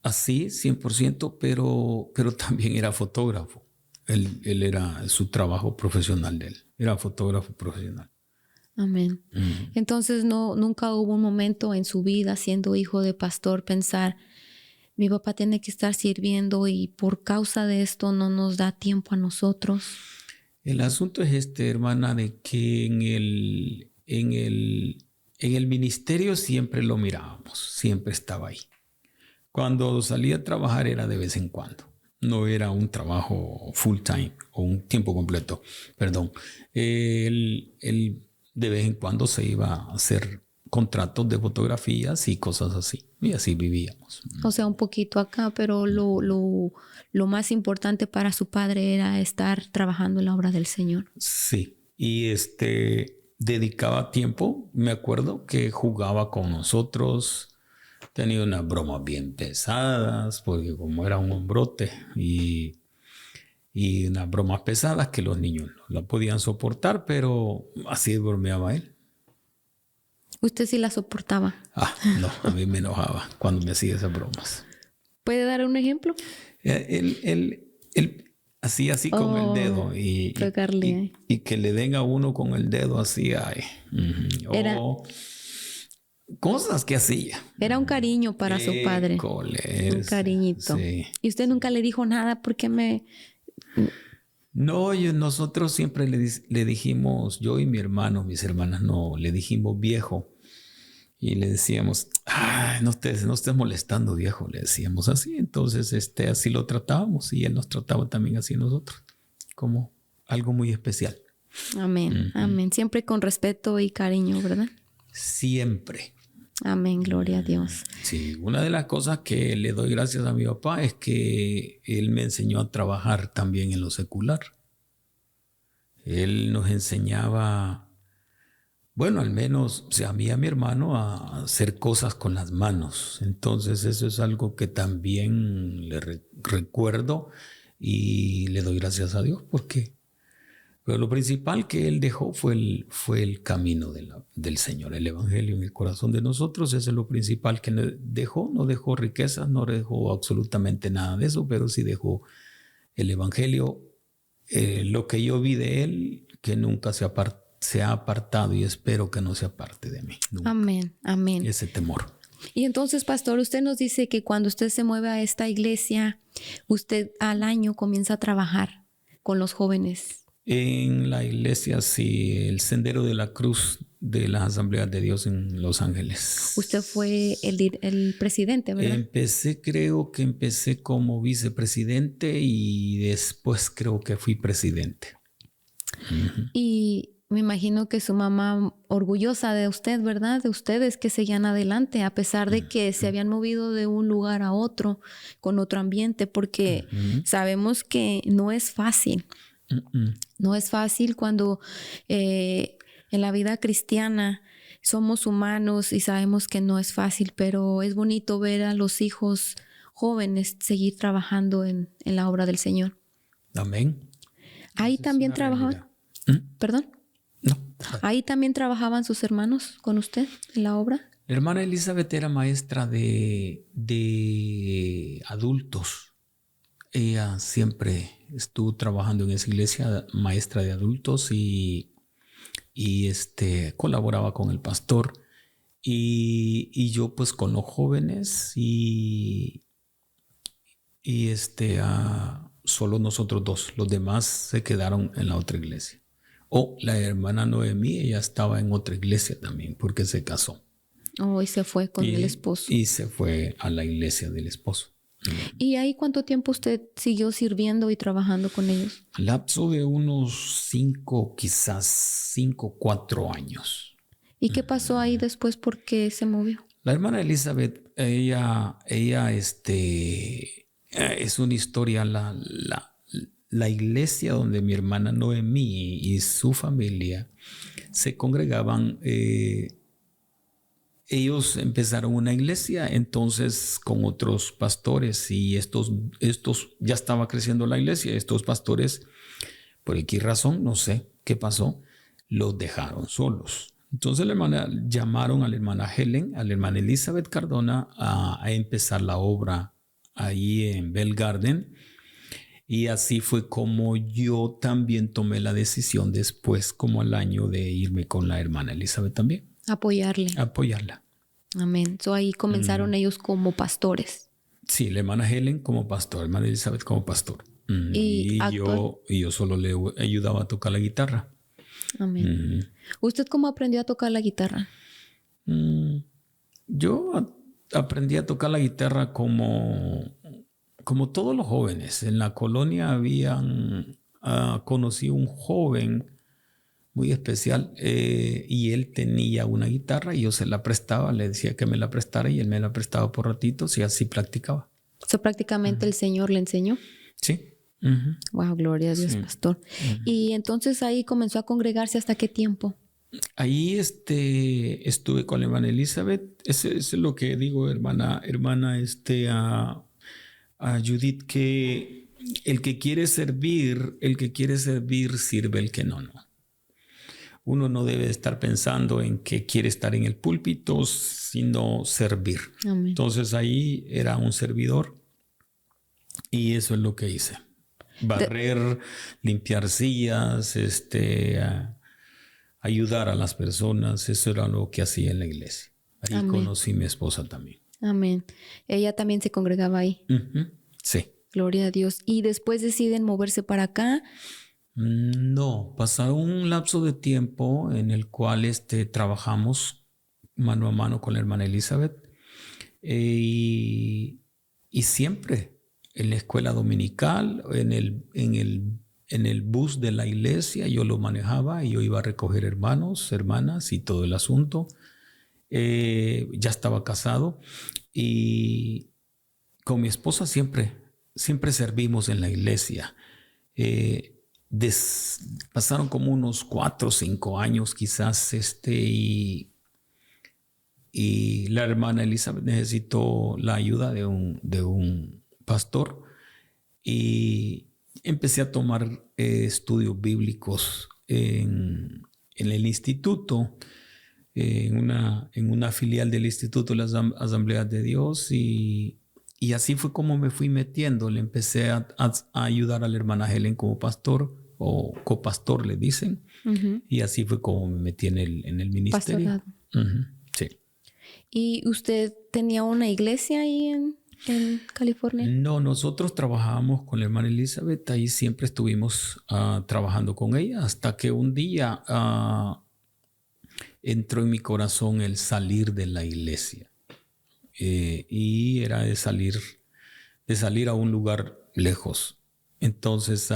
así, 100%, pero también era fotógrafo. Él era su trabajo profesional de él. Era fotógrafo profesional. Amén. Entonces nunca hubo un momento en su vida siendo hijo de pastor pensar, mi papá tiene que estar sirviendo y por causa de esto no nos da tiempo a nosotros. El asunto es hermana, de que en el ministerio siempre lo mirábamos, siempre estaba ahí. Cuando salía a trabajar era de vez en cuando. No era un trabajo full time o un tiempo completo, perdón. Él de vez en cuando se iba a hacer contratos de fotografías y cosas así. Y así vivíamos. O sea, un poquito acá, pero lo más importante para su padre era estar trabajando en la obra del Señor. Sí. Y dedicaba tiempo. Me acuerdo que jugaba con nosotros. Tenía unas bromas bien pesadas, porque como era un hombrote y unas bromas pesadas que los niños no la podían soportar, pero así bromeaba él. ¿Usted sí la soportaba? No, a mí me enojaba cuando me hacía esas bromas. ¿Puede dar un ejemplo? Él hacía así con el dedo y que le den a uno con el dedo así. Cosas que hacía. Era un cariño para su padre. Un cariñito. Sí. ¿Y usted nunca le dijo nada? ¿Por qué me...? No, nosotros siempre le dijimos, yo y mi hermano, mis hermanas no, le dijimos viejo. Y le decíamos, no estés molestando, viejo, le decíamos así. Entonces, así lo tratábamos y él nos trataba también así nosotros, como algo muy especial. Amén, amén. Siempre con respeto y cariño, ¿verdad? Siempre. Amén, gloria a Dios. Sí, una de las cosas que le doy gracias a mi papá es que él me enseñó a trabajar también en lo secular. Él nos enseñaba, bueno, al menos a mí y a mi hermano, a hacer cosas con las manos. Entonces eso es algo que también le recuerdo y le doy gracias a Dios porque pero lo principal que él dejó fue el camino del Señor, el Evangelio en el corazón de nosotros. Eso es lo principal que dejó. No dejó riquezas, no dejó absolutamente nada de eso, pero sí dejó el Evangelio. Lo que yo vi de él, que nunca se ha apartado y espero que no se aparte de mí. Nunca. Amén, amén. Ese temor. Y entonces, pastor, usted nos dice que cuando usted se mueve a esta iglesia, usted al año comienza a trabajar con los jóvenes. En la iglesia, sí, el Sendero de la Cruz de las Asambleas de Dios en Los Ángeles. Usted fue el presidente, ¿verdad? Creo que empecé como vicepresidente y después creo que fui presidente. Y me imagino que su mamá orgullosa de usted, ¿verdad? De ustedes que seguían adelante, a pesar de que se habían movido de un lugar a otro, con otro ambiente, porque sabemos que no es fácil. No es fácil cuando en la vida cristiana somos humanos y sabemos que no es fácil, pero es bonito ver a los hijos jóvenes seguir trabajando en la obra del Señor. Amén. Ahí también trabajaban. ¿Perdón? No. Ahí también trabajaban sus hermanos con usted en la obra. La hermana Elizabeth era maestra de adultos. Ella siempre estuvo trabajando en esa iglesia, maestra de adultos y colaboraba con el pastor y yo pues con los jóvenes y solo nosotros dos. Los demás se quedaron en la otra iglesia. La hermana Noemí, ella estaba en otra iglesia también porque se casó. Y se fue con el esposo. Y se fue a la iglesia del esposo. ¿Y ahí cuánto tiempo usted siguió sirviendo y trabajando con ellos? Lapso de unos 4 años. ¿Y qué pasó ahí después? ¿Por qué se movió? La hermana Elizabeth, ella es una historia, la iglesia donde mi hermana Noemí y su familia se congregaban. Ellos empezaron una iglesia entonces con otros pastores y estos ya estaba creciendo la iglesia. Estos pastores, por X razón, no sé qué pasó, los dejaron solos. Entonces llamaron a la hermana Helen, a la hermana Elizabeth Cardona a empezar la obra ahí en Bell Garden. Y así fue como yo también tomé la decisión después, como al año, de irme con la hermana Elizabeth también. Apoyarla. Amén. Ahí comenzaron ellos como pastores. Sí, la hermana Helen como pastor, la hermana Elizabeth como pastor. Y yo solo le ayudaba a tocar la guitarra. Amén. ¿Usted cómo aprendió a tocar la guitarra? Yo aprendí a tocar la guitarra como todos los jóvenes. En la colonia conocí un joven muy especial. Y él tenía una guitarra y yo se la prestaba, le decía que me la prestara y él me la prestaba por ratitos y así practicaba. O sea, prácticamente el Señor le enseñó. Sí. Wow, gloria a Dios, Sí. pastor. Y entonces ahí comenzó a congregarse, ¿hasta qué tiempo? Ahí estuve con la hermana Elizabeth. Eso es lo que digo, hermana, a Judith, que el que quiere servir, sirve, el que no. Uno no debe estar pensando en que quiere estar en el púlpito, sino servir. Amén. Entonces ahí era un servidor y eso es lo que hice. Barrer, limpiar sillas, ayudar a las personas, eso era lo que hacía en la iglesia. Ahí Amén. conocí a mi esposa también. Amén. Ella también se congregaba ahí. Sí. Gloria a Dios. Y después deciden moverse para acá. No, pasaron un lapso de tiempo en el cual trabajamos mano a mano con la hermana Elizabeth y siempre en la escuela dominical, en el bus de la iglesia, yo lo manejaba y yo iba a recoger hermanos, hermanas y todo el asunto. Ya estaba casado y con mi esposa siempre servimos en la iglesia. Pasaron como unos 4 o 5 años quizás y la hermana Elizabeth necesitó la ayuda de un pastor y empecé a tomar estudios bíblicos en el instituto, en una filial del Instituto de las Asambleas de Dios y así fue como me fui metiendo. Le empecé a ayudar a la hermana Helen como pastor o copastor le dicen. Y así fue como me metí en el ministerio. Sí. ¿Y usted tenía una iglesia ahí en California? No, nosotros trabajábamos con la hermana Elizabeth. Ahí siempre estuvimos trabajando con ella hasta que un día entró en mi corazón el salir de la iglesia. Y era de salir a un lugar lejos. Entonces,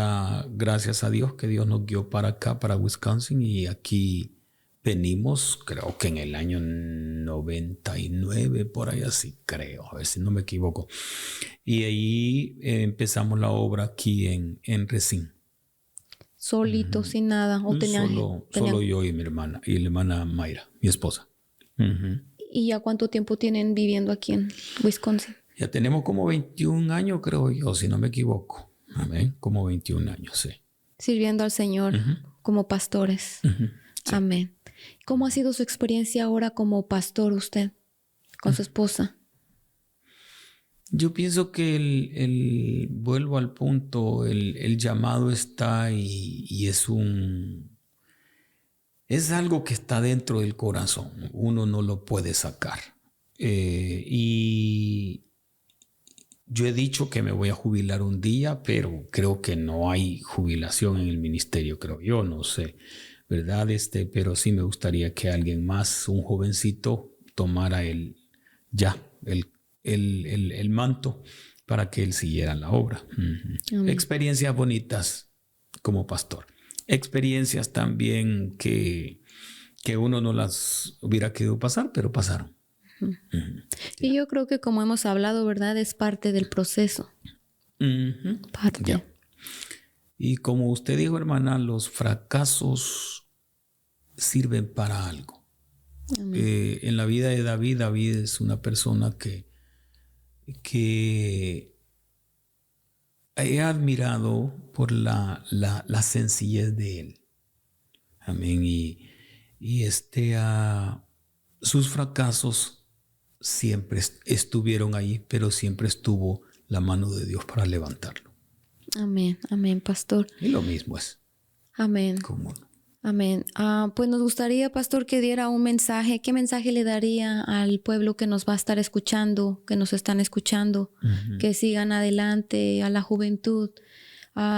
gracias a Dios que Dios nos guió para acá, para Wisconsin, y aquí venimos, creo que en el año 99, por ahí así, creo, a ver si no me equivoco. Y ahí empezamos la obra aquí en Racine. Solito, sin nada. ¿O solo yo y mi hermana, y la hermana Mayra, mi esposa. ¿Y ya cuánto tiempo tienen viviendo aquí en Wisconsin? Ya tenemos como 21 años, creo yo, si no me equivoco. Amén. Como 21 años, sí. Sirviendo al Señor como pastores. Sí. Amén. ¿Cómo ha sido su experiencia ahora como pastor usted con su esposa? Yo pienso que vuelvo al punto, el llamado está y es algo que está dentro del corazón. Uno no lo puede sacar. Y yo he dicho que me voy a jubilar un día, pero creo que no hay jubilación en el ministerio, creo yo, no sé, ¿verdad? Pero sí me gustaría que alguien más, un jovencito, tomara el manto para que él siguiera la obra. Experiencias bonitas como pastor. Experiencias también que uno no las hubiera querido pasar, pero pasaron. Y yo creo que como hemos hablado, ¿verdad? Es parte del proceso. Parte. Yeah. Y como usted dijo, hermana, los fracasos sirven para algo. En la vida de David es una persona que he admirado por la sencillez de él. Amén. Y sus fracasos siempre estuvieron ahí, pero siempre estuvo la mano de Dios para levantarlo. Amén, amén, pastor. Y lo mismo es. Amén. Común. Amén. Pues nos gustaría, pastor, que diera un mensaje. ¿Qué mensaje le daría al pueblo que nos va a estar escuchando, que nos están escuchando, que sigan adelante, a la juventud,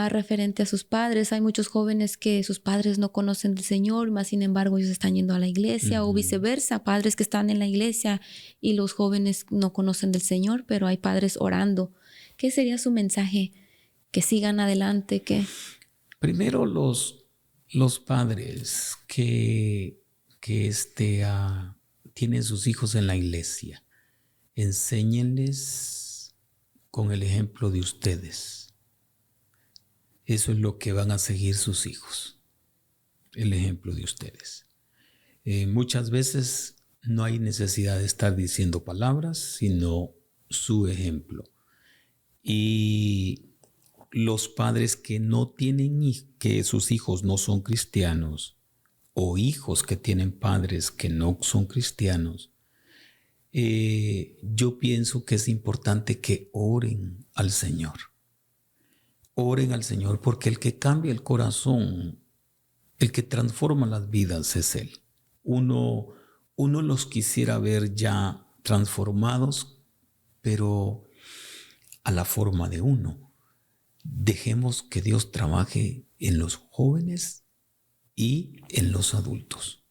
referente a sus padres? Hay muchos jóvenes que sus padres no conocen del Señor, más sin embargo ellos están yendo a la iglesia, o viceversa, padres que están en la iglesia y los jóvenes no conocen del Señor, pero hay padres orando. ¿Qué sería su mensaje? Que sigan adelante, que... Primero los padres que tienen sus hijos en la iglesia, enséñenles con el ejemplo de ustedes. Eso es lo que van a seguir sus hijos, el ejemplo de ustedes. Muchas veces no hay necesidad de estar diciendo palabras, sino su ejemplo. Y los padres que no tienen, que sus hijos no son cristianos, o hijos que tienen padres que no son cristianos, yo pienso que es importante que oren al Señor. Oren al Señor, porque el que cambia el corazón, el que transforma las vidas es Él. Uno los quisiera ver ya transformados, pero a la forma de uno. Dejemos que Dios trabaje en los jóvenes y en los adultos.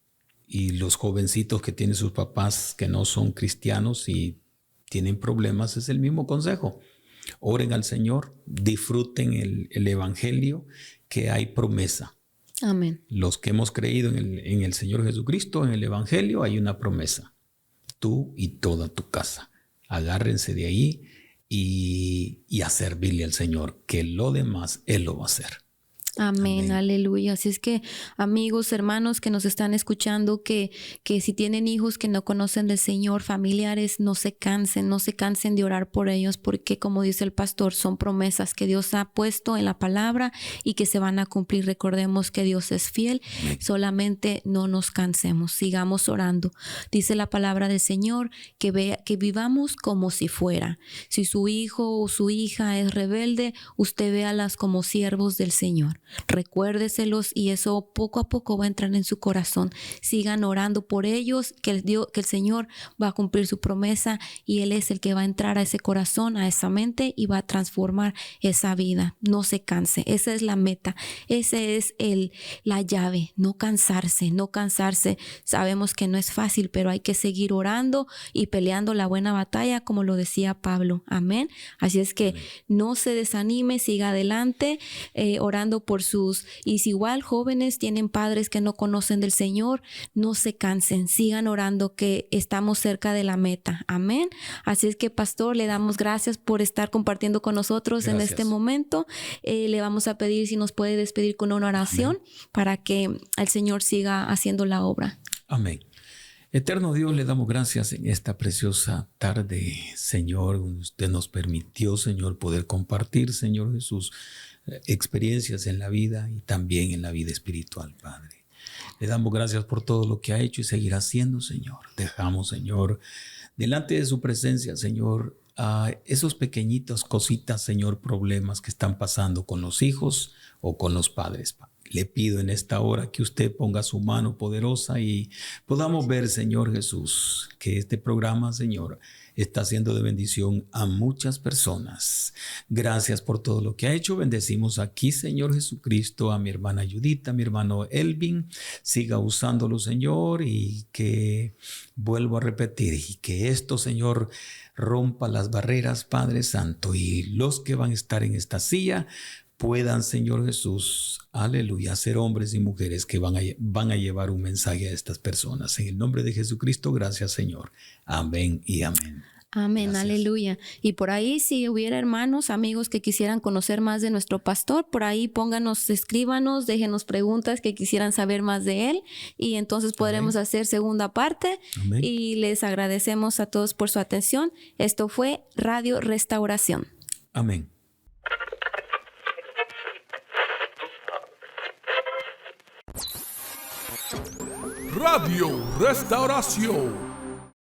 Y los jovencitos que tienen sus papás que no son cristianos y tienen problemas, es el mismo consejo. Oren al Señor, disfruten el Evangelio, que hay promesa. Amén. Los que hemos creído en el Señor Jesucristo, en el Evangelio, hay una promesa. Tú y toda tu casa. Agárrense de ahí y a servirle al Señor, que lo demás Él lo va a hacer. Amén, aleluya. Así es que, amigos, hermanos que nos están escuchando, que si tienen hijos que no conocen del Señor, familiares, no se cansen de orar por ellos, porque como dice el pastor, son promesas que Dios ha puesto en la palabra y que se van a cumplir. Recordemos que Dios es fiel. Amén. Solamente no nos cansemos, sigamos orando. Dice la palabra del Señor que vivamos como si fuera. Si su hijo o su hija es rebelde, usted véalas como siervos del Señor. Recuérdeselos y eso poco a poco va a entrar en su corazón. Sigan orando por ellos, que el Señor va a cumplir su promesa y Él es el que va a entrar a ese corazón, a esa mente y va a transformar esa vida. No se canse, esa es la meta, esa es la llave, no cansarse. Sabemos que no es fácil, pero hay que seguir orando y peleando la buena batalla, como lo decía Pablo. Amén. Así es que no se desanime, siga adelante, orando por y si igual jóvenes tienen padres que no conocen del Señor, no se cansen, sigan orando, que estamos cerca de la meta. Amén. Así es que, pastor, le damos gracias por estar compartiendo con nosotros. Gracias. En este momento. Le vamos a pedir si nos puede despedir con una oración. Amén. Para que el Señor siga haciendo la obra. Amén. Eterno Dios, le damos gracias en esta preciosa tarde, Señor. Usted nos permitió, Señor, poder compartir, Señor Jesús, experiencias en la vida y también en la vida espiritual, Padre. Le damos gracias por todo lo que ha hecho y seguirá haciendo, Señor. Dejamos, Señor, delante de su presencia, Señor, a esos pequeñitos cositas, Señor, problemas que están pasando con los hijos o con los padres. Le pido en esta hora que usted ponga su mano poderosa y podamos ver, Señor Jesús, que este programa, Señor, está siendo de bendición a muchas personas. Gracias por todo lo que ha hecho. Bendecimos aquí, Señor Jesucristo, a mi hermana Judita, a mi hermano Elvin. Siga usándolo, Señor, y que, vuelvo a repetir, y que esto, Señor, rompa las barreras, Padre Santo, y los que van a estar en esta silla puedan, Señor Jesús, aleluya, ser hombres y mujeres que van a llevar un mensaje a estas personas. En el nombre de Jesucristo, gracias, Señor. Amén y amén. Amén, gracias. Aleluya. Y por ahí, si hubiera hermanos, amigos que quisieran conocer más de nuestro pastor, por ahí pónganos, escríbanos, déjenos preguntas que quisieran saber más de él y entonces podremos hacer segunda parte. Amén. Y les agradecemos a todos por su atención. Esto fue Radio Restauración. Amén. Radio Restauración.